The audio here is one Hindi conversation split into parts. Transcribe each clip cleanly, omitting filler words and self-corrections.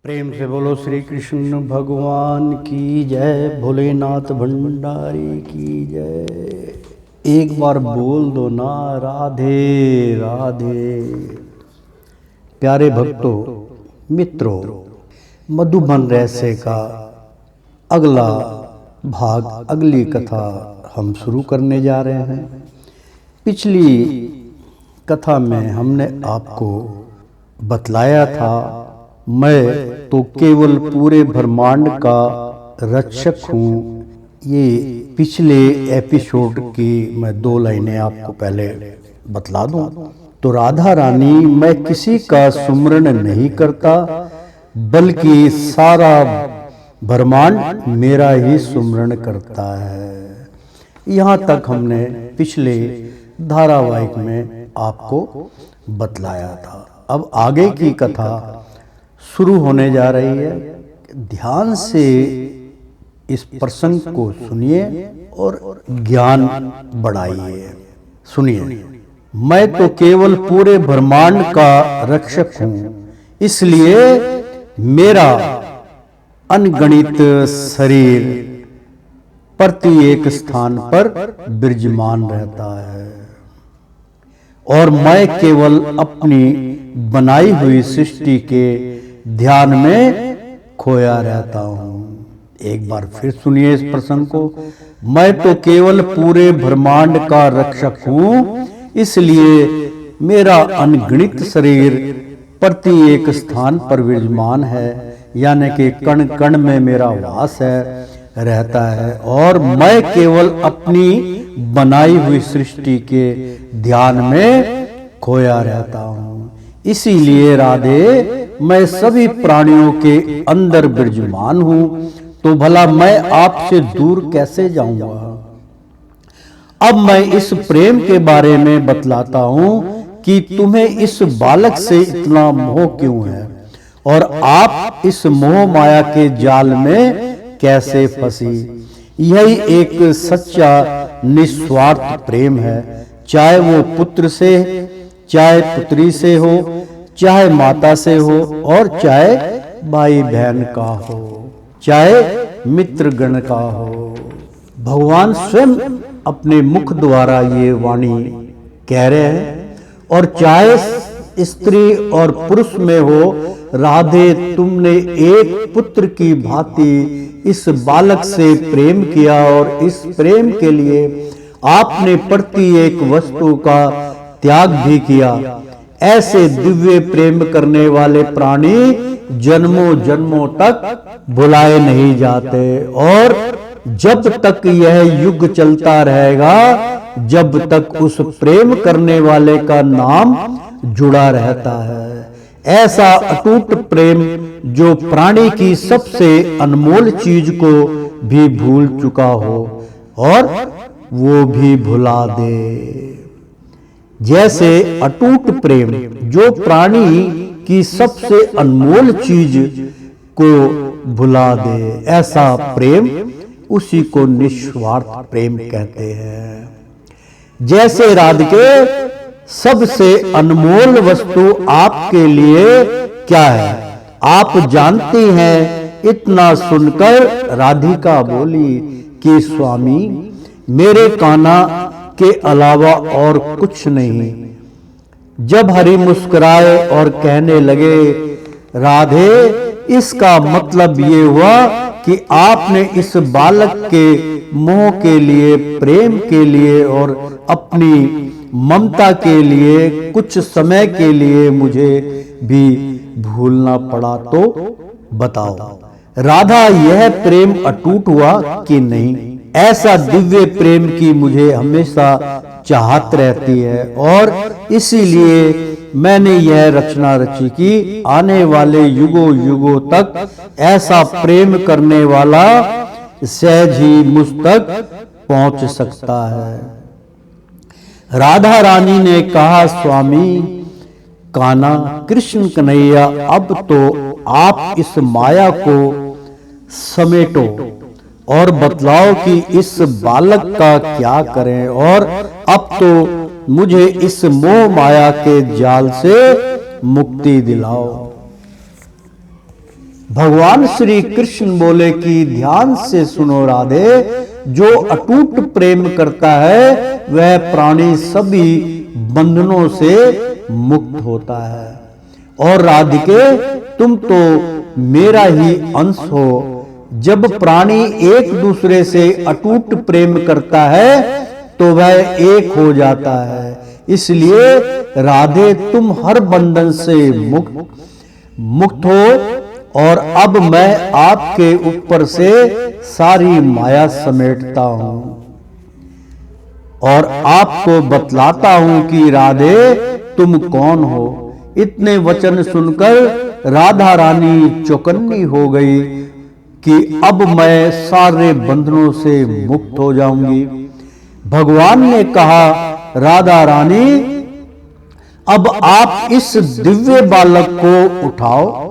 प्रेम से बोलो श्री कृष्ण भगवान की जय, भोलेनाथ भंडारी की जय। एक बार बोल दो ना राधे राधे। प्यारे भक्तों, मित्रों, मधुबन रहस्य का अगला भाग, अगली कथा हम शुरू करने जा रहे हैं। पिछली कथा में हमने आपको बतलाया था, मैं तो केवल पूरे ब्रह्मांड का रक्षक हूँ। ये पिछले एपिसोड की मैं 2 लाइनें आपको पहले बतला दूं। तो राधा रानी, मैं किसी का सुमरण नहीं करता, बल्कि सारा ब्रह्मांड मेरा ही सुमरण करता है। यहाँ तक हमने पिछले धारावाहिक में आपको बतलाया था। अब आगे की कथा शुरू होने जा रही है। ध्यान से इस प्रसंग को सुनिए और ज्ञान बढ़ाइए। सुनिए, मैं तो केवल पूरे ब्रह्मांड का रक्षक हूँ, इसलिए मेरा अनगणित शरीर प्रत्येक स्थान पर विराजमान रहता है और मैं केवल अपनी बनाई हुई सृष्टि के ध्यान में खोया रहता हूँ। एक बार फिर सुनिए इस प्रसंग को। मैं तो केवल पूरे ब्रह्मांड का रक्षक हूँ, इसलिए मेरा अनगिनत शरीर प्रत्येक स्थान पर विराजमान है, यानी कि कण कण में मेरा वास है, रहता है और मैं केवल अपनी बनाई हुई सृष्टि के ध्यान में खोया रहता हूँ। इसीलिए राधे, मैं सभी प्राणियों के अंदर विराजमान हूँ, तो भला मैं आपसे दूर कैसे जाऊंगा। अब मैं इस प्रेम के बारे में बतलाता हूँ कि तुम्हें इस बालक से इतना मोह क्यों है और आप इस मोह माया के जाल में कैसे फंसी। यही एक सच्चा निस्वार्थ प्रेम है, चाहे वो पुत्र से, चाहे पुत्री से हो, चाहे माता से हो और चाहे भाई बहन का हो, चाहे मित्र गण का हो। भगवान स्वयं अपने मुख द्वारा ये वाणी कह रहे हैं। और चाहे स्त्री और पुरुष में हो, राधे, तुमने एक पुत्र की भांति इस बालक से प्रेम किया और इस प्रेम के लिए आपने प्रत्येक वस्तु का त्याग भी किया। ऐसे दिव्य प्रेम करने वाले प्राणी जन्मों जन्मों तक भुलाए नहीं जाते और जब तक यह युग चलता रहेगा, जब तक उस प्रेम करने वाले का नाम जुड़ा रहता है। ऐसा अटूट प्रेम जो प्राणी की सबसे अनमोल चीज को भी भूल चुका हो और वो भी भुला दे। जैसे अटूट प्रेम जो प्राणी की सबसे अनमोल चीज को भुला दे, ऐसा प्रेम उसी को निस्वार्थ प्रेम कहते हैं। जैसे राधिके, सबसे अनमोल वस्तु आपके लिए क्या है आप जानती हैं। इतना सुनकर राधिका बोली कि स्वामी, मेरे कान्हा के अलावा और कुछ नहीं। जब हरि मुस्कुराए और कहने लगे, राधे, इसका मतलब ये हुआ कि आपने इस बालक के मोह के लिए, प्रेम के लिए और अपनी ममता के लिए कुछ समय के लिए मुझे भी भूलना पड़ा, तो बताओ राधा, यह प्रेम अटूट हुआ कि नहीं। ऐसा दिव्य प्रेम की मुझे हमेशा चाहत रहती है और इसीलिए मैंने यह रचना रची कि आने वाले युगों युगों तक ऐसा प्रेम करने वाला सहज ही मुझ तक पहुंच सकता है। राधा रानी ने कहा, स्वामी कान्हा, कृष्ण कन्हैया, अब तो आप इस माया को समेटो और बतलाओ कि इस बालक का क्या करें और अब तो मुझे इस मोह माया के जाल से मुक्ति दिलाओ। भगवान श्री कृष्ण बोले कि ध्यान से सुनो राधे, जो अटूट प्रेम करता है वह प्राणी सभी बंधनों से मुक्त होता है। और राधिके, तुम तो मेरा ही अंश हो। जब प्राणी एक दूसरे से अटूट प्रेम करता है तो वह एक हो जाता है। इसलिए राधे, तुम हर बंधन से मुक्त हो, और अब मैं आपके ऊपर से सारी माया समेटता हूं और आपको बतलाता हूं कि राधे तुम कौन हो। इतने वचन सुनकर राधा रानी चौकन्नी हो गई कि अब मैं सारे बंधनों से मुक्त हो जाऊंगी। भगवान ने कहा, राधा रानी, अब आप इस दिव्य बालक को उठाओ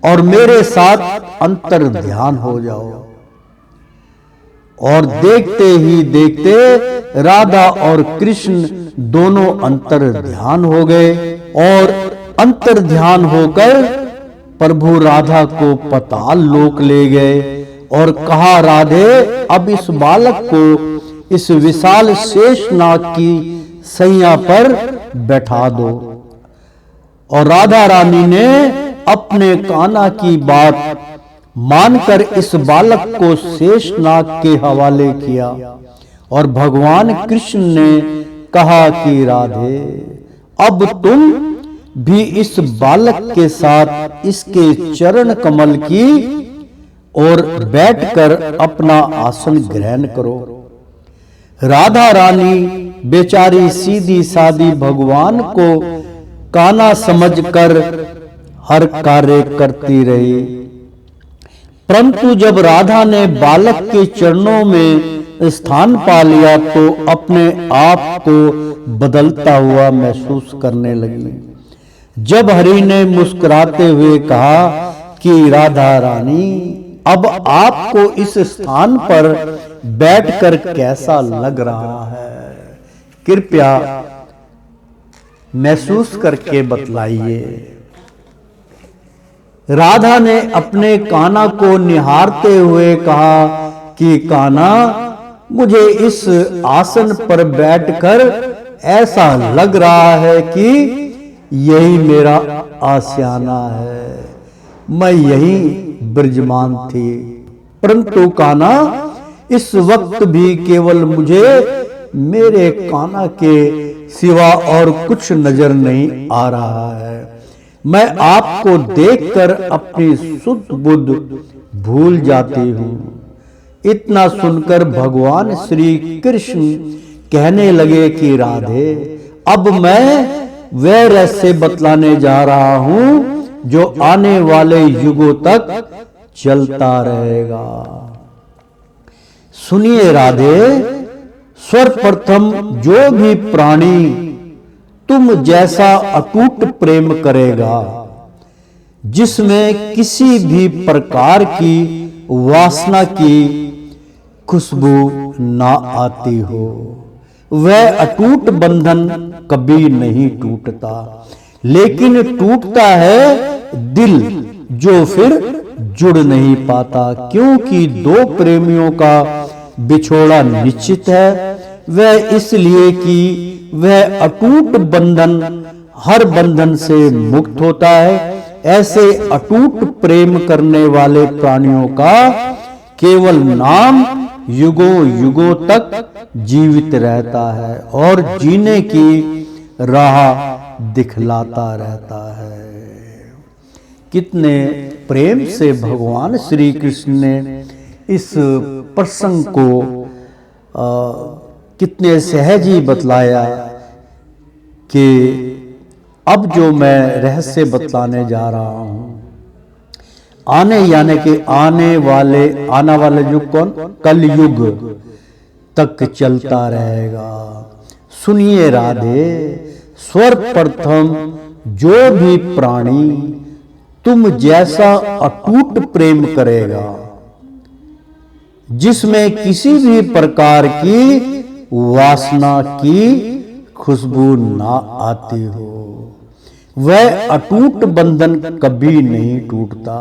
और मेरे साथ अंतर ध्यान हो जाओ। और देखते ही देखते राधा और कृष्ण दोनों अंतर ध्यान हो गए और अंतर ध्यान होकर प्रभु राधा को पाताल लोक ले गए और कहा, राधे, अब इस बालक को इस विशाल शेषनाग की सैया पर बैठा दो। और राधा रानी ने अपने कान्हा की बात मानकर इस बालक को शेषनाग के हवाले किया। और भगवान कृष्ण ने कहा कि राधे, अब तुम भी इस बालक के साथ इसके चरण कमल की ओर बैठकर अपना आसन ग्रहण करो। राधा रानी बेचारी सीधी सादी भगवान को कान्हा समझकर हर कार्य करती रही। परंतु जब राधा ने बालक के चरणों में स्थान पा लिया तो अपने आप को बदलता हुआ महसूस करने लगी। जब हरि ने मुस्कुराते हुए कहा कि राधा रानी, अब आपको इस स्थान पर बैठकर कैसा लग रहा है, कृपया महसूस करके बतलाइए। राधा ने अपने कान्हा को निहारते हुए कहा कि कान्हा, मुझे इस आसन पर बैठकर ऐसा लग रहा है कि यही मेरा आशियाना है, मैं यही ब्रजमान थी। परंतु कान्हा, इस वक्त भी केवल मुझे मेरे कान्हा के सिवा और कुछ नजर नहीं आ रहा है। मैं आपको देखकर अपनी शुद्ध बुद्ध भूल जाती हूं। इतना सुनकर भगवान श्री कृष्ण कहने लगे कि राधे, अब मैं वह रहस्य बतलाने जा रहा हूं जो आने वाले युगों तक चलता रहेगा। सुनिए राधे, सर्वप्रथम जो भी प्राणी तुम जैसा अटूट प्रेम करेगा, जिसमें किसी भी प्रकार की वासना की खुशबू ना आती हो, वह अटूट बंधन कभी नहीं टूटता। लेकिन टूटता है दिल, जो फिर जुड़ नहीं पाता, क्योंकि दो प्रेमियों का बिछोड़ा निश्चित है। वह इसलिए कि वह अटूट बंधन हर बंधन से मुक्त होता है। ऐसे अटूट प्रेम करने वाले प्राणियों का केवल नाम युगों युगों तक जीवित रहता है और जीने की राह दिखलाता रहता है। कितने प्रेम से भगवान श्री कृष्ण ने इस प्रसंग को कितने सहज ही बतलाया कि अब जो मैं रहस्य बतलाने जा रहा हूं, आने यानी कि आने वाले युग कौन, कलयुग तक चलता रहेगा। सुनिए राधे, सर्वप्रथम जो भी प्राणी तुम जैसा अटूट प्रेम करेगा, जिसमें किसी भी प्रकार की वासना की खुशबू ना आती हो, वह अटूट बंधन कभी नहीं टूटता।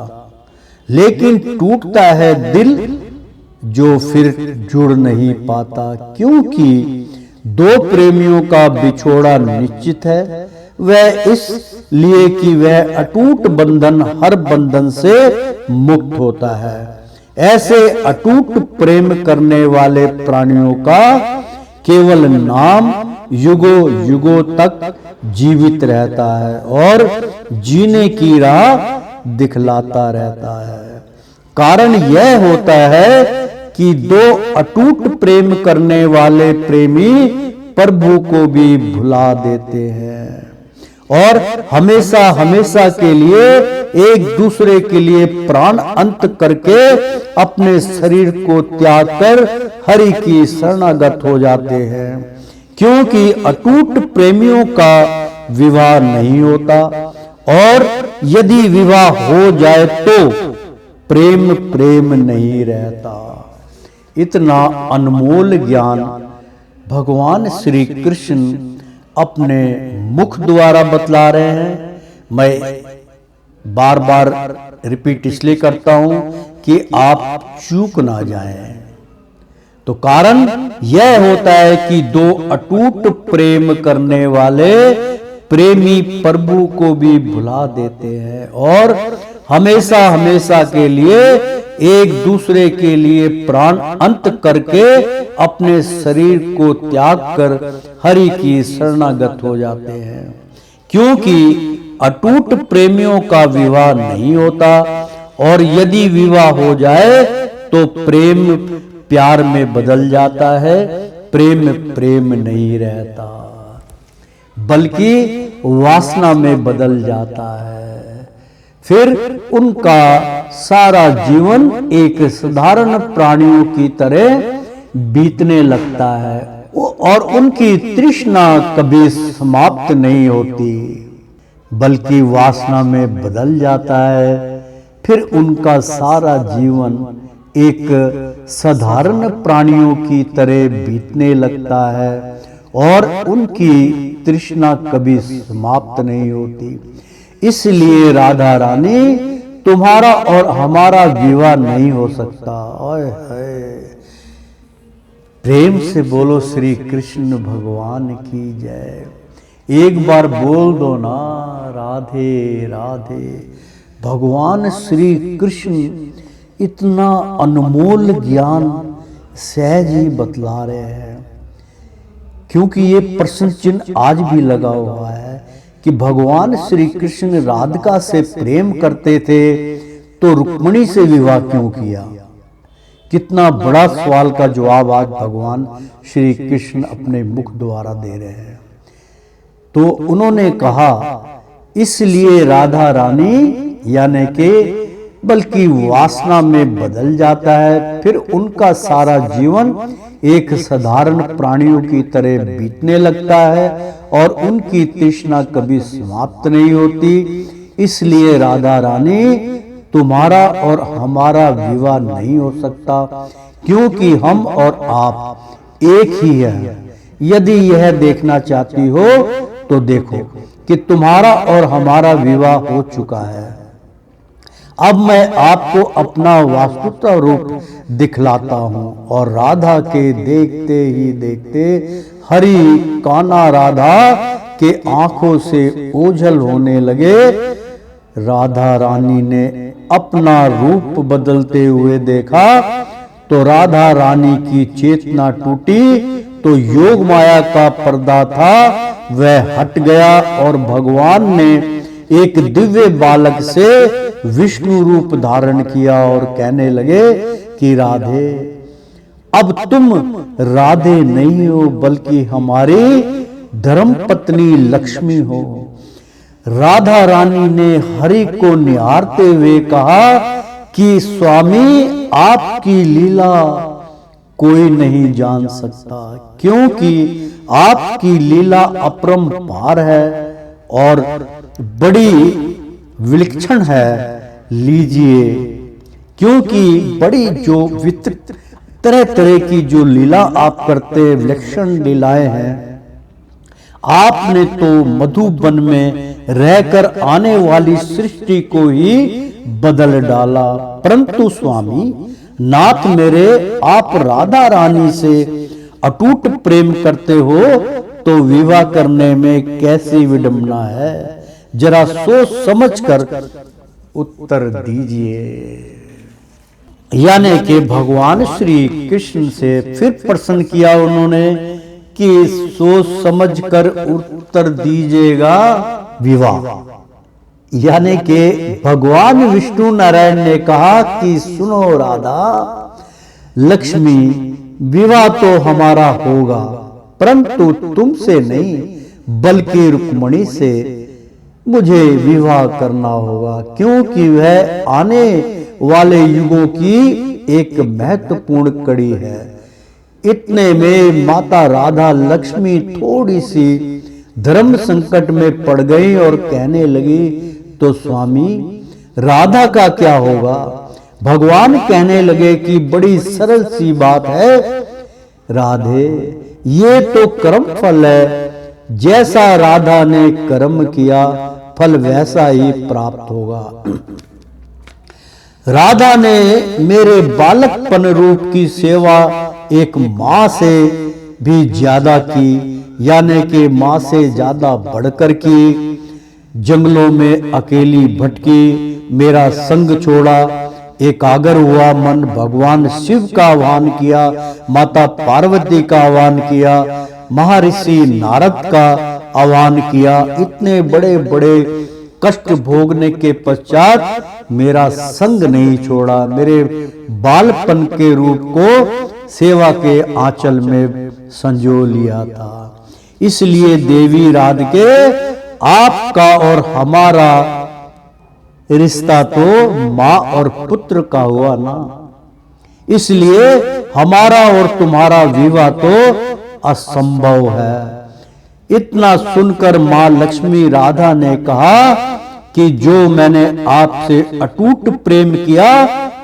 लेकिन टूटता है दिल जो फिर जुड़ नहीं पाता, क्योंकि दो प्रेमियों का बिछोड़ा निश्चित है, वह इसलिए कि वह अटूट बंधन हर बंधन से मुक्त होता है। ऐसे अटूट प्रेम करने वाले प्राणियों का केवल नाम युगों युगों तक जीवित रहता है और जीने की राह दिखलाता रहता है। कारण यह होता है कि दो अटूट प्रेम करने वाले प्रेमी प्रभु को भी भुला देते हैं और हमेशा हमेशा के लिए एक दूसरे के लिए प्राण अंत करके अपने शरीर को त्याग कर हरि की शरणागत हो जाते हैं। क्योंकि अटूट प्रेमियों का विवाह नहीं होता और यदि विवाह हो जाए तो प्रेम प्रेम नहीं रहता। इतना अनमोल ज्ञान भगवान श्री कृष्ण अपने मुख द्वारा बतला रहे हैं। मैं बार बार रिपीट इसलिए करता हूं कि आप चूक ना जाएं। तो कारण यह होता है कि दो अटूट प्रेम करने वाले प्रेमी प्रभु को भी भुला देते हैं और हमेशा हमेशा के लिए एक दूसरे के लिए प्राण अंत करके अपने शरीर को त्याग कर हरि की शरणागत हो जाते हैं। क्योंकि अटूट प्रेमियों का विवाह नहीं होता और यदि विवाह हो जाए तो प्रेम प्यार में बदल जाता है, प्रेम प्रेम नहीं रहता बल्कि वासना में बदल जाता है। फिर उनका सारा जीवन एक साधारण प्राणियों की तरह बीतने लगता है और उनकी तृष्णा कभी समाप्त नहीं होती बल्कि वासना में बदल जाता है। फिर उनका सारा जीवन एक साधारण प्राणियों की तरह बीतने लगता है और उनकी तृष्णा कभी समाप्त नहीं होती। इसलिए राधा रानी तुम्हारा और हमारा विवाह नहीं हो सकता। ओए हाय, प्रेम से बोलो श्री कृष्ण भगवान की जय। एक बार बोल दो ना राधे राधे। भगवान श्री कृष्ण इतना अनमोल ज्ञान सहज ही बतला रहे हैं, क्योंकि ये प्रश्न चिन्ह आज भी लगा हुआ है कि भगवान श्री कृष्ण राधिका से प्रेम करते थे तो रुक्मिणी से विवाह क्यों किया। कितना बड़ा सवाल का जवाब आज भगवान श्री कृष्ण अपने मुख द्वारा दे रहे हैं। तो उन्होंने कहा इसलिए राधा रानी यानी कि बल्कि वासना में बदल जाता है। फिर उनका सारा जीवन एक साधारण प्राणियों की तरह बीतने लगता है और उनकी तृष्णा कभी समाप्त नहीं होती। इसलिए राधा रानी तुम्हारा और हमारा विवाह नहीं हो सकता, क्योंकि हम और आप एक ही हैं। यदि यह देखना चाहती हो तो देखो कि तुम्हारा और हमारा विवाह हो चुका है। अब मैं आपको अपना वास्तविक रूप दिखलाता हूं और राधा के देखते ही देखते हरि कान्हा राधा के आंखों से ओझल होने लगे। राधा रानी ने अपना रूप बदलते हुए देखा तो राधा रानी की चेतना टूटी तो योग माया का पर्दा था वह हट गया और भगवान ने एक दिव्य बालक से विष्णु रूप धारण किया और कहने लगे कि राधे अब तुम राधे नहीं हो बल्कि हमारी धर्म पत्नी लक्ष्मी हो। राधा रानी ने हरि को निहारते हुए कहा कि स्वामी आपकी लीला कोई नहीं जान सकता, क्योंकि आपकी लीला अपरंपार है और बड़ी विलक्षण है। लीजिए, क्योंकि बड़ी जो विचित्र तरह तरह की जो लीला आप करते विलक्षण लीलाएं हैं। आपने तो मधुबन में रहकर आने वाली सृष्टि को ही बदल डाला। परंतु स्वामी नाथ मेरे, आप राधा रानी से अटूट प्रेम करते हो तो विवाह करने में कैसी विडंबना है, जरा सोच समझकर उत्तर दीजिए। यानी कि भगवान श्री कृष्ण से फिर प्रश्न किया उन्होंने कि सोच समझकर उत्तर दीजिएगा विवाह। यानी कि भगवान विष्णु नारायण ने कहा कि सुनो राधा लक्ष्मी, विवाह तो हमारा होगा, परंतु तुमसे नहीं बल्कि रुक्मणी से मुझे विवाह करना होगा, क्योंकि वह आने वाले युगों की एक महत्वपूर्ण कड़ी है। इतने में माता राधा लक्ष्मी थोड़ी सी धर्म संकट में पड़ गई और कहने लगी, तो स्वामी राधा का क्या होगा? भगवान कहने लगे कि बड़ी सरल सी बात है राधे, ये तो कर्म फल है, जैसा राधा ने कर्म किया फल वैसा ही प्राप्त होगा। राधा ने मेरे बालकपन रूप की सेवा एक माँ से भी ज्यादा की, यानी कि माँ से ज्यादा बढ़कर की। जंगलों में अकेली भटकी, मेरा संग छोड़ा, एकाग्र हुआ मन भगवान शिव का आह्वान किया, माता पार्वती का आह्वान किया, महर्षि नारद का आह्वान किया। इतने बड़े बड़े कष्ट भोगने के पश्चात मेरा संग नहीं छोड़ा, मेरे बालपन के रूप को सेवा के आंचल में संजो लिया था। इसलिए देवी राधिके, आपका और हमारा रिश्ता तो माँ और पुत्र का हुआ ना, इसलिए हमारा और तुम्हारा विवाह तो असंभव है। इतना सुनकर माँ लक्ष्मी राधा ने कहा कि जो मैंने आपसे अटूट प्रेम किया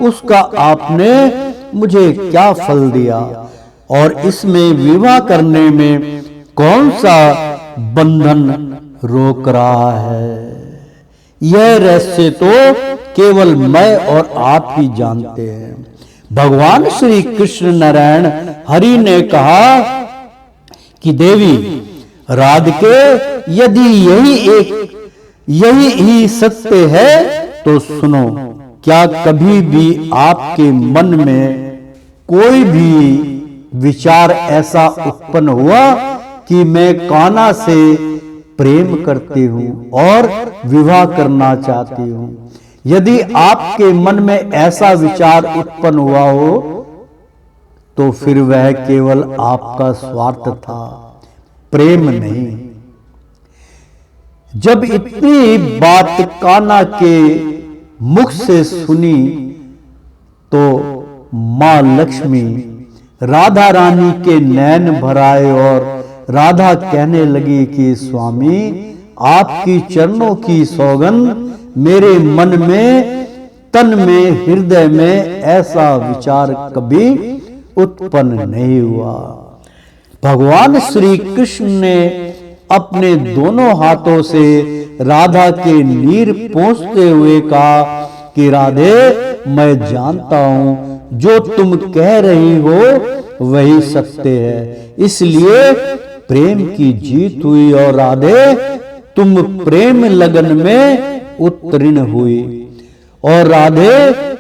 उसका आपने मुझे क्या फल दिया, और इसमें विवाह करने में कौन सा बंधन रोक रहा है? यह रहस्य तो केवल मैं और आप ही जानते हैं। भगवान श्री कृष्ण नारायण हरि ने कहा कि देवी राधिके, यदि यही ही सत्य है तो सुनो, क्या कभी भी आपके मन में कोई भी विचार ऐसा उत्पन्न हुआ कि मैं कान्हा से प्रेम करती हूँ और विवाह करना चाहती हूँ? यदि आपके मन में ऐसा विचार उत्पन्न हुआ हो तो फिर वह केवल आपका स्वार्थ था, प्रेम नहीं। जब इतनी बात कान्हा के मुख से सुनी तो मां लक्ष्मी राधा रानी के नैन भर आए और राधा कहने लगी कि स्वामी आपकी चरणों की सौगंध, मेरे मन में, तन में, हृदय में ऐसा विचार कभी उत्पन्न नहीं हुआ। भगवान श्री कृष्ण ने अपने दोनों हाथों से राधा के नीर पोंछते हुए कहा कि राधे, मैं जानता हूं जो तुम कह रही हो वही सत्य है, इसलिए प्रेम की जीत हुई और राधे तुम प्रेम लगन में उत्तीर्ण हुई। और राधे,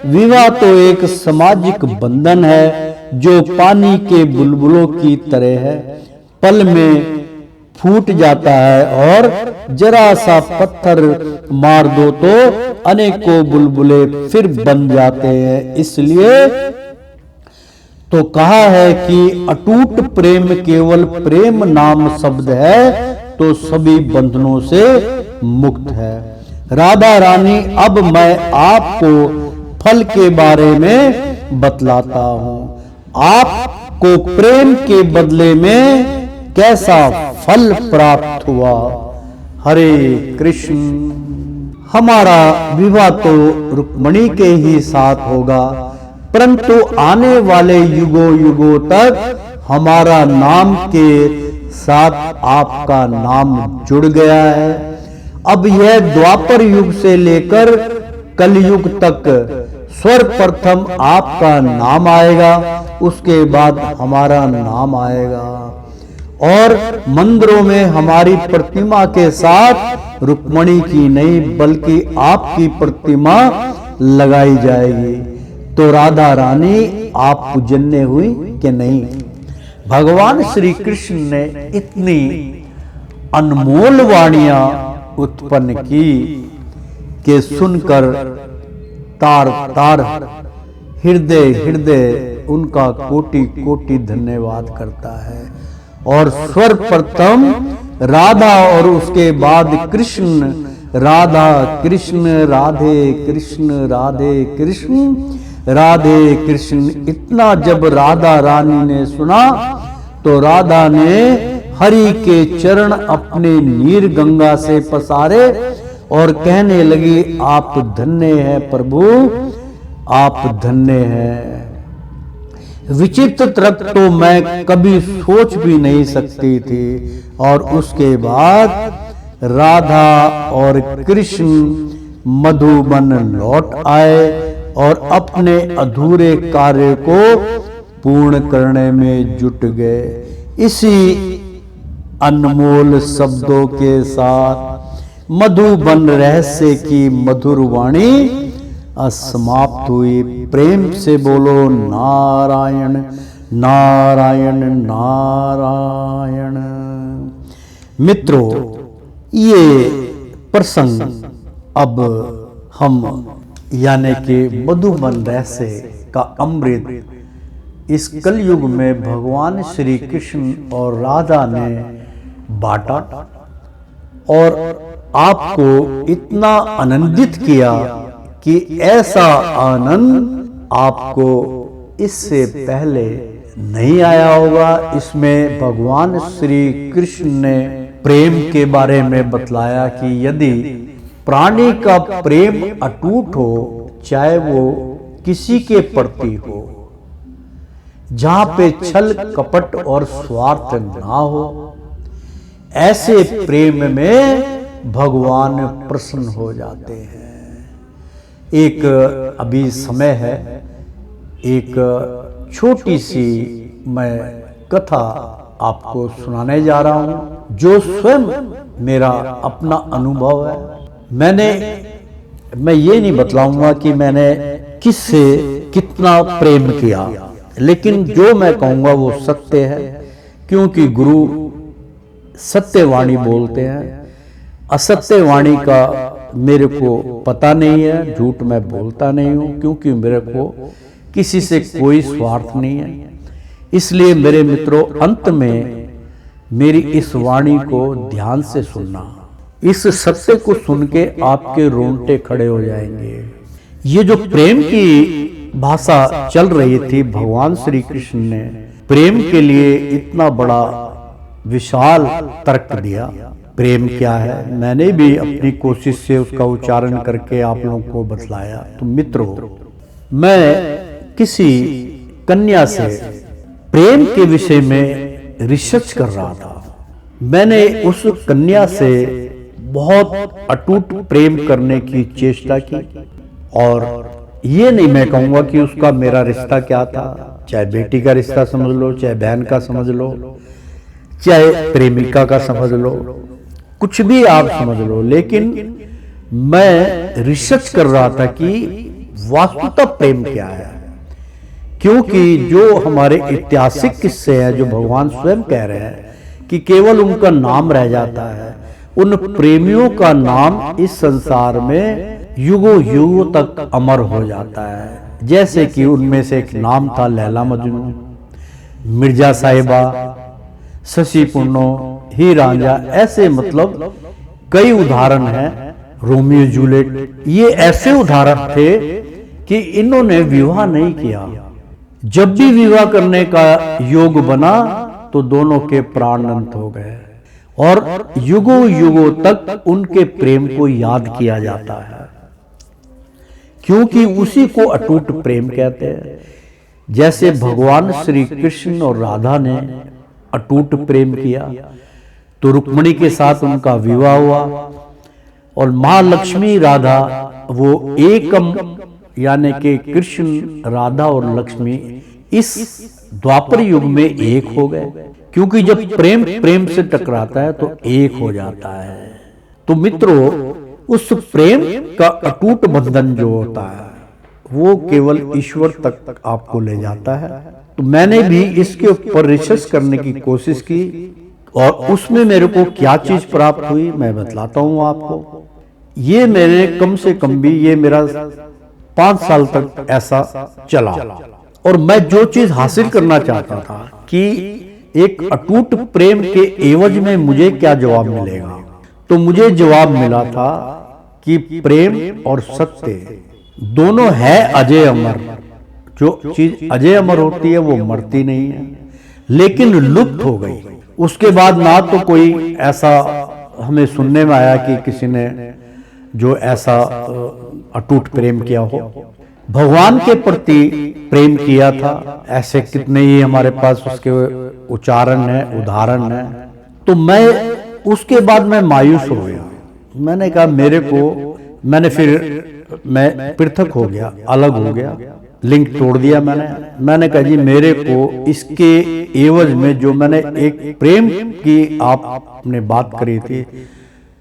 विवाह तो एक सामाजिक बंधन है जो पानी के बुलबुलों की तरह है, पल में फूट जाता है और जरा सा पत्थर मार दो तो अनेकों बुलबुले फिर बन जाते हैं। इसलिए तो कहा है कि अटूट प्रेम केवल प्रेम नाम शब्द है तो सभी बंधनों से मुक्त है। राधा रानी, अब मैं आपको फल के बारे में बतलाता हूं, आपको प्रेम के बदले में कैसा फल प्राप्त हुआ। हरे कृष्ण। हमारा विवाह तो रुक्मिणी के ही साथ होगा, परंतु आने वाले युगों युगों तक हमारा नाम के साथ आपका नाम जुड़ गया है। अब यह द्वापर युग से लेकर कलयुग तक सर्वप्रथम आपका नाम आएगा, उसके बाद हमारा नाम आएगा। और मंदिरों में हमारी प्रतिमा के साथ रुक्मणी की नहीं बल्कि आपकी प्रतिमा लगाई जाएगी। तो राधा रानी आप पूजन्य हुई कि नहीं? भगवान श्री कृष्ण ने इतनी अनमोल वाणियां उत्पन्न की कि सुनकर तार तार हृदय हृदय उनका कोटि कोटि धन्यवाद करता है। और सर्वप्रथम राधा और उसके बाद कृष्ण, राधा कृष्ण, राधे कृष्ण, राधे कृष्ण, राधे कृष्ण। इतना जब राधा रानी ने सुना तो राधा ने हरि के चरण अपने नीर गंगा से पसारे और कहने लगी, आप धन्य हैं प्रभु, आप धन्य हैं। विचित्र तर्क तो मैं कभी सोच भी नहीं सकती थी। और उसके बाद राधा और कृष्ण मधुबन लौट आए और अपने अधूरे कार्य को पूर्ण करने में जुट गए। इसी अनमोल शब्दों के साथ मधुबन रहस्य की मधुर वाणी समाप्त हुई। प्रेम से बोलो नारायण नारायण नारायण। मित्रों, ये प्रसंग अब हम यानी कि मधुबन रहस्य का अमृत इस कलयुग में भगवान श्री कृष्ण और राधा ने बांटा और आपको इतना आनंदित किया कि ऐसा आनंद आपको इससे पहले नहीं आया होगा। इसमें भगवान श्री कृष्ण ने प्रेम के बारे में बतलाया कि यदि प्राणी का प्रेम अटूट हो, चाहे वो किसी के प्रति हो, जहां पे छल कपट और स्वार्थ ना हो, ऐसे प्रेम में भगवान प्रसन्न हो जाते हैं। एक अभी समय है, एक छोटी सी मैं कथा आपको सुनाने जा रहा हूं जो स्वयं मेरा अपना अनुभव है। मैं ये नहीं बतलाऊंगा कि मैंने किससे कितना प्रेम किया, लेकिन जो मैं कहूंगा वो सत्य है, क्योंकि गुरु सत्यवाणी बोलते हैं। असत्य वाणी का मेरे को पता नहीं है, झूठ मैं बोलता नहीं हूं, क्योंकि मेरे को किसी से कोई स्वार्थ नहीं है। इसलिए मेरे मित्रों, अंत में मेरी इस वाणी को ध्यान से सुनना। इस सत्य को सुन के आपके रोंगटे खड़े हो जाएंगे। ये जो प्रेम की भाषा चल रही थी, भगवान श्री कृष्ण ने प्रेम के लिए इतना बड़ा विशाल तर्क दिया। प्रेम क्या है, मैंने भी अपनी कोशिश से उसका उच्चारण करके आप लोगों को बतलाया। तो मित्रों, मैं किसी कन्या से प्रेम के विषय में रिसर्च कर रहा था। मैंने उस कन्या से बहुत अटूट प्रेम करने की चेष्टा की, और ये नहीं मैं कहूंगा कि उसका मेरा रिश्ता क्या था, चाहे बेटी का रिश्ता समझ लो, चाहे बहन का समझ लो, चाहे प्रेमिका का समझ लो, कुछ भी आप समझ लो, लेकिन मैं रिसर्च कर रहा था कि वास्तुतः प्रेम क्या है। क्योंकि जो हमारे ऐतिहासिक किस्से हैं, जो भगवान स्वयं कह रहे हैं कि केवल उनका नाम रह जाता है, उन प्रेमियों का नाम इस संसार में युगों युगों तक अमर हो जाता है। जैसे कि उनमें से एक नाम था लैला मजनू, मिर्जा साहिबा, शशि पुन्नो, ही रांझा, ऐसे मतलब कई उदाहरण हैं। रोमियो जूलियट, ये ऐसे उदाहरण थे कि इन्होंने विवाह नहीं किया। जब भी विवाह करने का योग बना तो दोनों के प्राण अनंत हो गए, और युगों युगों तक उनके प्रेम को याद किया जाता है, क्योंकि उसी को अटूट प्रेम कहते हैं। जैसे भगवान श्री कृष्ण और राधा ने अटूट प्रेम किया, तो रुक्मिणी के साथ उनका विवाह हुआ, और मां लक्ष्मी राधा वो एकम यानी कि कृष्ण, राधा और लक्ष्मी इस द्वापर युग में एक हो गए, क्योंकि जब प्रेम प्रेम से टकराता है तो एक हो जाता है। तो मित्रों, उस प्रेम का अटूट बंधन जो होता है वो केवल ईश्वर तक आपको ले जाता है। तो मैंने भी इसके ऊपर रिसर्च करने की कोशिश की और उसमें मेरे को क्या चीज प्राप्त हुई मैं बतलाता हूं आपको। ये मेरे कम से कम भी ये मेरा 5 साल तक ऐसा चला, और मैं जो चीज हासिल करना चाहता था कि एक अटूट प्रेम के एवज में मुझे क्या जवाब मिलेगा, तो मुझे जवाब मिला था कि प्रेम और सत्य दोनों है अजय अमर। जो चीज अजय अमर होती है वो मरती नहीं है, लेकिन लुप्त हो गई। उसके बाद ना तो कोई ऐसा हमें सुनने में आया कि किसी ने जो ऐसा अटूट प्रेम किया हो, भगवान के प्रति प्रेम किया था, ऐसे कितने ही हमारे पास उसके उच्चारण है, उदाहरण है। तो मैं उसके बाद मैं मायूस हो गया। मैंने कहा मैंने फिर मैं पृथक हो गया, अलग हो गया, लिंक तोड़ दिया मैंने कहा जी मेरे को इसके एवज में जो मैंने एक प्रेम की आपने बात करी थी,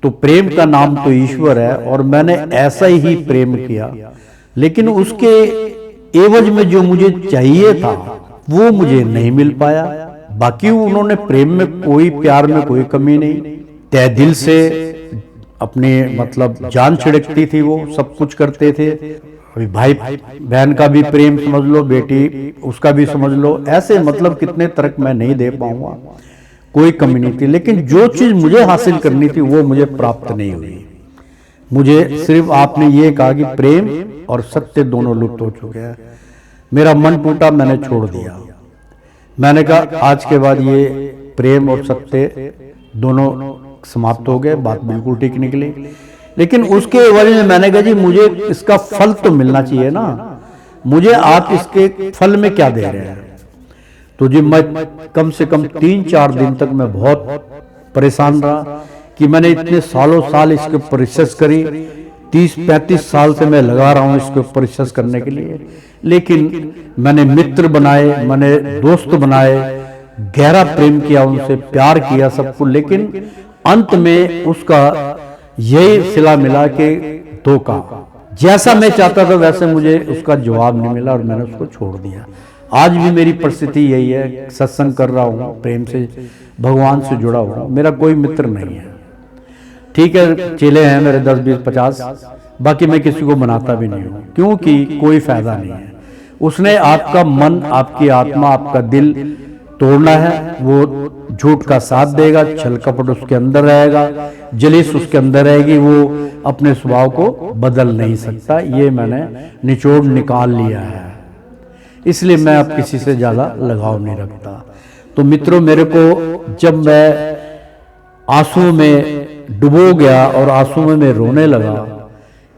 तो प्रेम का नाम तो ईश्वर है और मैंने ऐसा ही प्रेम किया, लेकिन उसके एवज में जो मुझे चाहिए था वो मुझे नहीं मिल पाया। बाकी उन्होंने प्रेम में कोई, प्यार में कोई कमी नहीं, तय दिल से अपने मतलब जान छिड़कती थी, वो सब कुछ करते थे। अभी भाई बहन का भी प्रेम समझ लो, बेटी उसका भी समझ लो, ऐसे मतलब कितने तर्क मैं नहीं दे पाऊंगा, कोई कमी नहीं थी। लेकिन जो चीज मुझे हासिल करनी थी वो मुझे प्राप्त नहीं हुई। मुझे सिर्फ आपने ये कहा कि प्रेम और सत्य दोनों लुप्त हो चुके हैं। मेरा मन टूटा, मैंने छोड़ दिया। मैंने कहा आज के बाद ये प्रेम और सत्य दोनों समाप्त हो गए, बात बिल्कुल ठीक निकली। लेकिन उसके वजह में मैंने कहा जी मुझे इसका फल तो मिलना चाहिए ना, मुझे आप इसके फल में क्या दे रहे हैं। तो जी मैं कम से कम 3-4 दिन तक मैं बहुत परेशान रहा कि मैंने इतने सालों साल इसके ऊपर रिसर्च करी, 30-35 साल से मैं लगा रहा हूं इसके ऊपर रिसर्च करने के लिए, लेकिन मैंने मित्र बनाए, मैंने दोस्त बनाए, गहरा प्रेम किया उनसे, प्यार किया सबको, लेकिन अंत में उसका यही सिला मिला कि धोखा। जैसा मैं चाहता था वैसे मुझे उसका जवाब नहीं मिला और मैंने उसको छोड़ दिया। आज भी मेरी परिस्थिति यही है, सत्संग कर रहा हूँ, प्रेम से भगवान से जुड़ा हुआ, मेरा कोई मित्र नहीं है। ठीक है, चेले हैं मेरे 10, 20, 50, बाकी मैं किसी को मनाता भी नहीं हूँ, क्योंकि कोई फायदा नहीं है। उसने आपका मन, आपकी आत्मा, आपका दिल तोड़ना है, वो झूठ का साथ देगा, छल कपट उसके अंदर रहेगा, जलिस उसके अंदर रहेगी, वो अपने स्वभाव को बदल नहीं सकता। ये मैंने निचोड़ निकाल लिया है, इसलिए मैं अब किसी से ज्यादा लगाव नहीं रखता। तो मित्रों, मेरे को जब मैं आंसू में डुबो गया और आंसू में मैं रोने लगा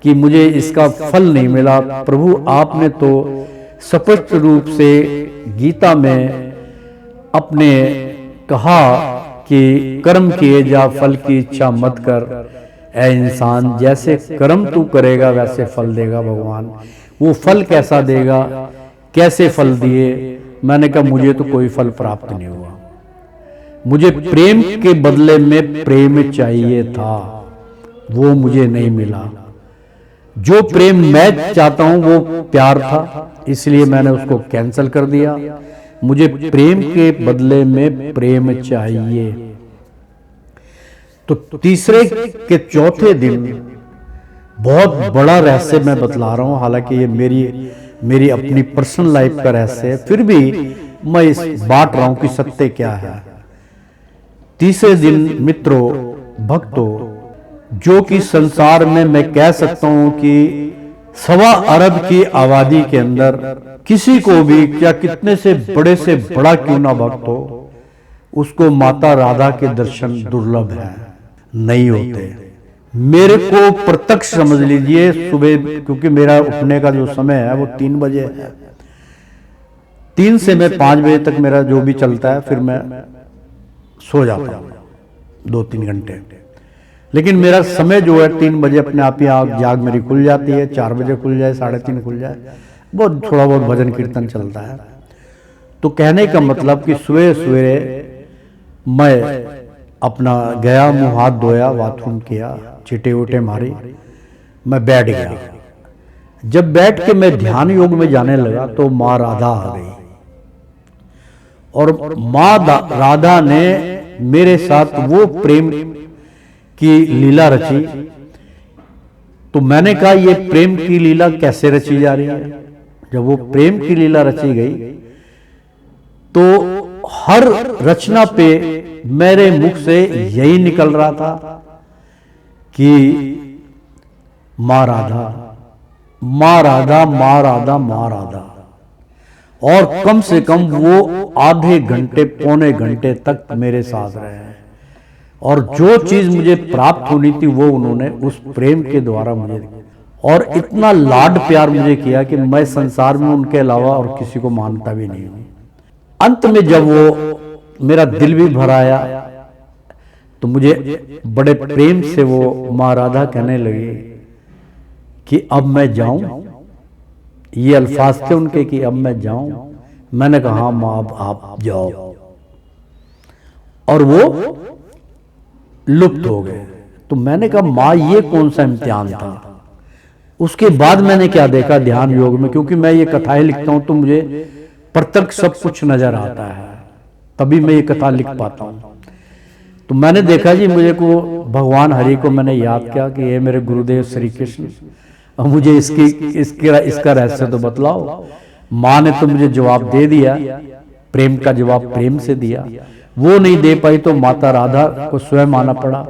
कि मुझे इसका फल नहीं मिला, प्रभु आपने तो स्पष्ट रूप से गीता में अपने कहा कि कर्म किए जा, फल की इच्छा मत कर, ऐ इंसान जैसे कर्म तू करेगा वैसे फल देगा भगवान। वो फल कैसा देगा, कैसे फल दिए? मैंने कहा मुझे तो कोई फल प्राप्त नहीं हुआ, मुझे प्रेम के बदले में प्रेम चाहिए था, वो मुझे नहीं मिला। जो प्रेम मैं चाहता हूं वो प्यार था, इसलिए मैंने उसको कैंसिल कर दिया। मुझे प्रेम के बदले में प्रेम चाहिए। तो तीसरे के चौथे दिन बहुत बड़ा रहस्य मैं बतला रहा हूं, हालांकि ये मेरी अपनी पर्सनल लाइफ का रहस्य है, फिर भी मैं इस बांट रहा हूं कि सत्य क्या है। तीसरे दिन मित्रों, भक्तों, जो कि संसार में मैं कह सकता हूं कि 1.25 अरब की आबादी के अंदर किसी को भी, क्या कितने से बड़ा क्यों ना भक्त हो, उसको माता राधा के दर्शन दुर्लभ है, नहीं होते। मेरे को प्रत्यक्ष समझ लीजिए, सुबह क्योंकि मेरा उठने का जो समय है वो 3 बजे है, 3 से मैं 5 बजे तक मेरा जो भी चलता है, फिर मैं सो जाता हूँ 2-3 घंटे। लेकिन मेरा समय जो है 3 बजे अपने आप ही आँख जाग मेरी खुल जाती है, 4 बजे खुल जाए, 3:30 खुल जाए, बहुत थोड़ा बहुत भजन कीर्तन चलता है। तो कहने का मतलब कि सवेरे सवेरे मैं अपना गया, मुंह हाथ धोया, बाथरूम किया, चिटे उटे मारी, मैं बैठ गया। जब बैठ के मैं ध्यान योग में जाने लगा तो माँ राधा आ गई और माँ राधा ने मेरे साथ वो प्रेम की लीला रची। तो मैंने कहा ये प्रेम की लीला कैसे रची जा रही है? जब वो प्रेम की लीला रची गई तो हर रचना पे मेरे मुख से यही निकल रहा था कि माँ राधा, माँ राधा, माँ राधा, माँ राधा। और कम से कम वो आधे घंटे, पौने घंटे तक मेरे साथ रहे हैं और जो चीज मुझे प्राप्त होनी थी वो उन्होंने उस प्रेम के द्वारा मुझे, और इतना लाड प्यार मुझे किया कि मैं संसार में उनके अलावा और किसी को मानता भी नहीं हूं। अंत में जब वो मेरा दिल भी भर आया तो मुझे बड़े प्रेम से वो माँ राधा कहने लगी कि अब मैं जाऊं। ये अल्फाज थे उनके कि अब मैं जाऊं। मैंने कहा हाँ माँ अब आप जाओ, और वो लुप्त हो गए। तो मैंने कहा माँ ये कौन सा इम्तिहान था? उसके बाद मैंने क्या देखा ध्यान योग में, क्योंकि मैं ये कथाएं लिखता हूं तो मुझे प्रत्यक्ष सब कुछ नजर आता है, तभी मैं ये कथा लिख पाता हूं। तो मैंने देखा जी, मुझे को भगवान हरि को मैंने याद किया कि ये मेरे गुरुदेव श्री कृष्ण, अब मुझे इसका रहस्य तो बतलाओ। माँ ने तो मुझे जवाब दे दिया, प्रेम का जवाब प्रेम से दिया। वो नहीं दे पाई तो माता राधा को स्वयं आना पड़ा।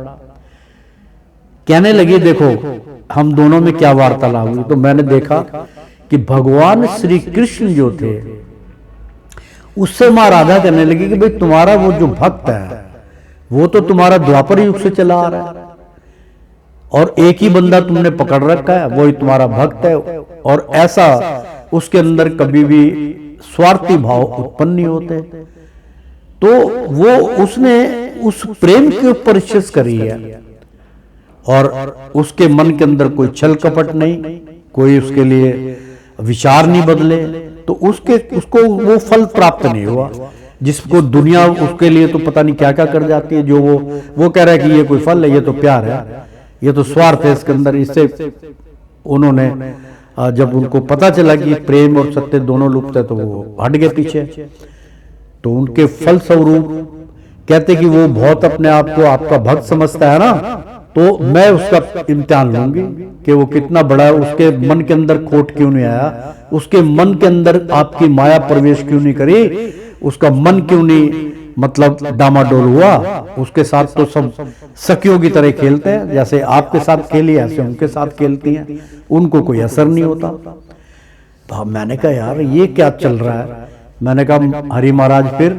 कहने लगी देखो हम दोनों में क्या वार्तालाप हुई। तो मैंने देखा कि भगवान श्री कृष्ण जो थे उससे माँ राधा कहने लगी कि भाई तुम्हारा वो जो भक्त है वो तो तुम्हारा द्वापर युग से चला आ रहा है और एक ही बंदा तुमने पकड़ रखा है, वही तुम्हारा भक्त है, और ऐसा उसके अंदर कभी भी स्वार्थी भाव उत्पन्न नहीं होते। तो वो उसने उस प्रेम के ऊपर रिसर्च करी है और उसके मन के अंदर कोई छल कपट नहीं, कोई उसके लिए विचार नहीं बदले, तो उसको वो फल प्राप्त नहीं हुआ जिसको दुनिया उसके लिए तो पता नहीं क्या क्या कर जाती है। जो वो कह रहा है कि ये कोई फल है, ये तो प्यार है, ये तो स्वार्थ है इसके अंदर। इससे उन्होंने जब उनको पता चला कि प्रेम और सत्य दोनों लुप्त है तो वो हट गए पीछे। तो उनके फल स्वरूप कहते कि वो बहुत अपने आप को आपका भक्त समझता है ना, तो मैं उसका इम्तिहान लूंगी कि वो कितना बड़ा है, उसके मन के अंदर खोट क्यों नहीं आया, उसके मन के अंदर आपकी माया प्रवेश क्यों नहीं करी, उसका मन क्यों नहीं मतलब डामाडोल हुआ। उसके साथ तो सब सखियों की तरह खेलते हैं, जैसे आपके साथ खेली ऐसे उनके साथ खेलती हैं, उनको कोई असर नहीं होता। तो मैंने कहा यार ये क्या चल रहा है। मैंने कहा हरि महाराज फिर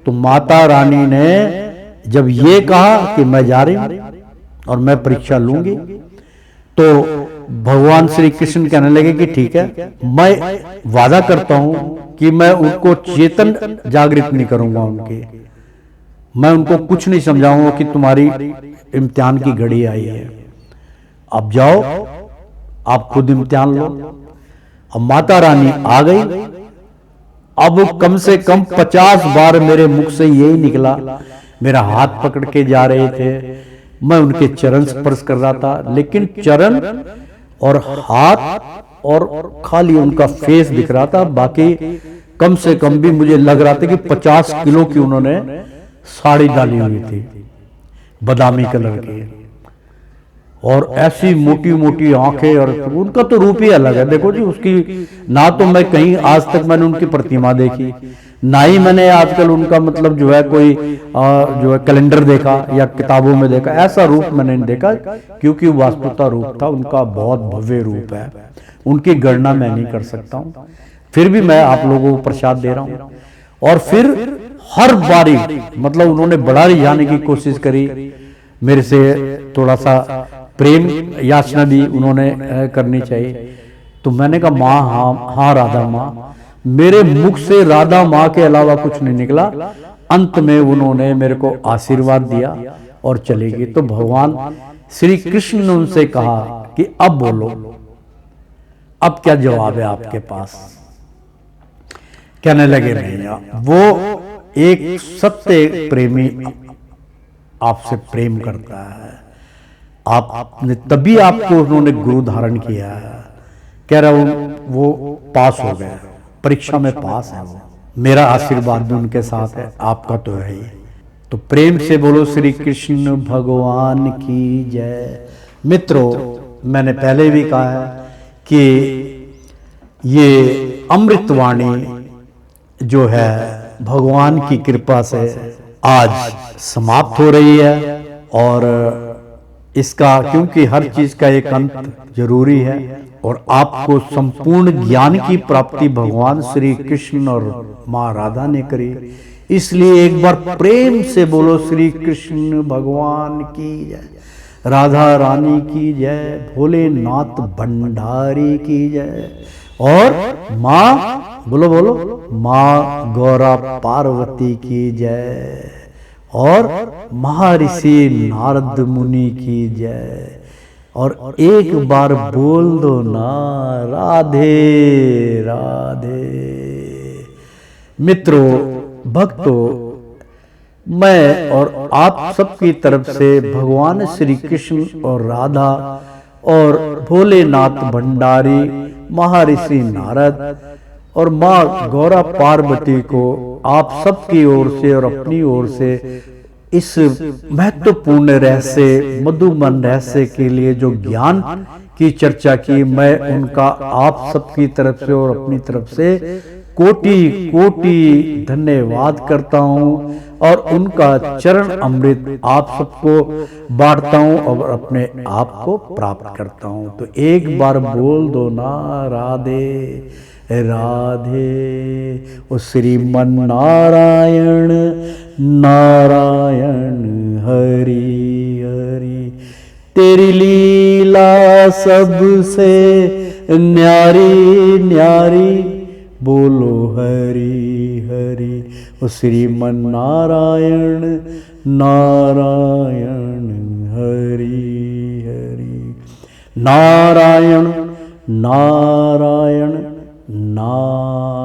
तो माता रानी ने जब ये कहा कि मैं जा रही हूं और मैं परीक्षा लूंगी, तो भगवान श्री कृष्ण कहने लगे कि ठीक है, मैं वादा करता हूं कि मैं उनको चेतन जागृत नहीं करूंगा, मैं उनको कुछ नहीं समझाऊंगा कि तुम्हारी इम्तिहान की घड़ी आई है, अब जाओ आप खुद इम्तिहान लो। अब माता रानी आ गई। अब कम से कम 50 बार मेरे मुख से यही निकला, मेरा हाथ पकड़ के जा रहे थे, मैं उनके चरण स्पर्श कर रहा था, लेकिन चरण और हाथ और खाली उनका फेस दिख रहा था, बाकी कम से कम भी मुझे लग रहा था कि 50 किलो की उन्होंने साड़ी डाली हुई थी, बादामी कलर की, और ऐसी मोटी मोटी आंखें, और उनका तो रूप ही अलग है। देखो जी, उसकी ना तो मैं कहीं आज तक मैंने उनकी प्रतिमा देखी, ना ही मैंने आजकल उनका मतलब जो है कोई जो है कैलेंडर देखा या किताबों में देखा, ऐसा रूप मैंने नहीं देखा, क्योंकि वास्तुता रूप था उनका, बहुत भव्य रूप है, उनकी गणना मैं नहीं कर सकता हूं। फिर भी मैं आप लोगों को प्रसाद दे रहा हूं। और फिर हर बारी मतलब उन्होंने बढ़ा जाने की कोशिश करी, मेरे से थोड़ा सा प्रेम याचना भी उन्होंने करनी चाहिए। तो मैंने कहा माँ हाँ राधा माँ, मेरे मुख से राधा माँ के अलावा कुछ नहीं निकला। अंत में उन्होंने मेरे को आशीर्वाद दिया और चली गई। तो भगवान श्री कृष्ण ने उनसे कहा कि अब बोलो, अब क्या जवाब है आपके पास। कहने लगे नहीं, वो एक सत्य प्रेमी आपसे प्रेम करता है, आपने तभी आपको उन्होंने गुरु धारण किया है। कह रहा हूं वो पास हो गए, परीक्षा में पास है वो, मेरा आशीर्वाद भी उनके साथ है, आपका तो है ही। तो प्रेम से बोलो श्री कृष्ण भगवान की जय। मित्रों, मैंने पहले भी कहा है कि ये अमृतवाणी जो है भगवान की कृपा से आज समाप्त हो रही है, और इसका क्योंकि हर चीज का एक अंत जरूरी है, और आपको संपूर्ण ज्ञान की प्राप्ति भगवान श्री कृष्ण और माँ राधा ने करी। इसलिए एक बार प्रेम से बोलो श्री कृष्ण भगवान की जय, राधा रानी की जय, भोलेनाथ भंडारी की जय, और माँ बोलो बोलो माँ गौरा पार्वती की जय, और महर्षि नारद मुनि की जय। और एक बार बोल दो ना राधे राधे। मित्रों, भक्तों, मैं और आप सबकी तरफ से भगवान श्री कृष्ण और राधा और भोलेनाथ भंडारी, महर्षि नारद और माँ गौरा पार्वती को आप सबकी ओर से और अपनी ओर से इस महत्वपूर्ण रहस्य, मधुमन रहस्य के लिए जो ज्ञान की चर्चा की, मैं उनका आप सबकी तरफ से और अपनी तरफ से कोटि कोटि धन्यवाद करता हूँ, और उनका चरण अमृत आप सबको बांटता हूँ और अपने आप को प्राप्त करता हूँ। तो एक बार बोल दो ना राधे राधे। ओ श्रीमन नारायण नारायण हरि हरि, तेरी लीला सबसे न्यारी न्यारी, बोलो हरि हरि। ओ श्रीमन नारायण नारायण हरि हरि, नारायण नारायण नारायण।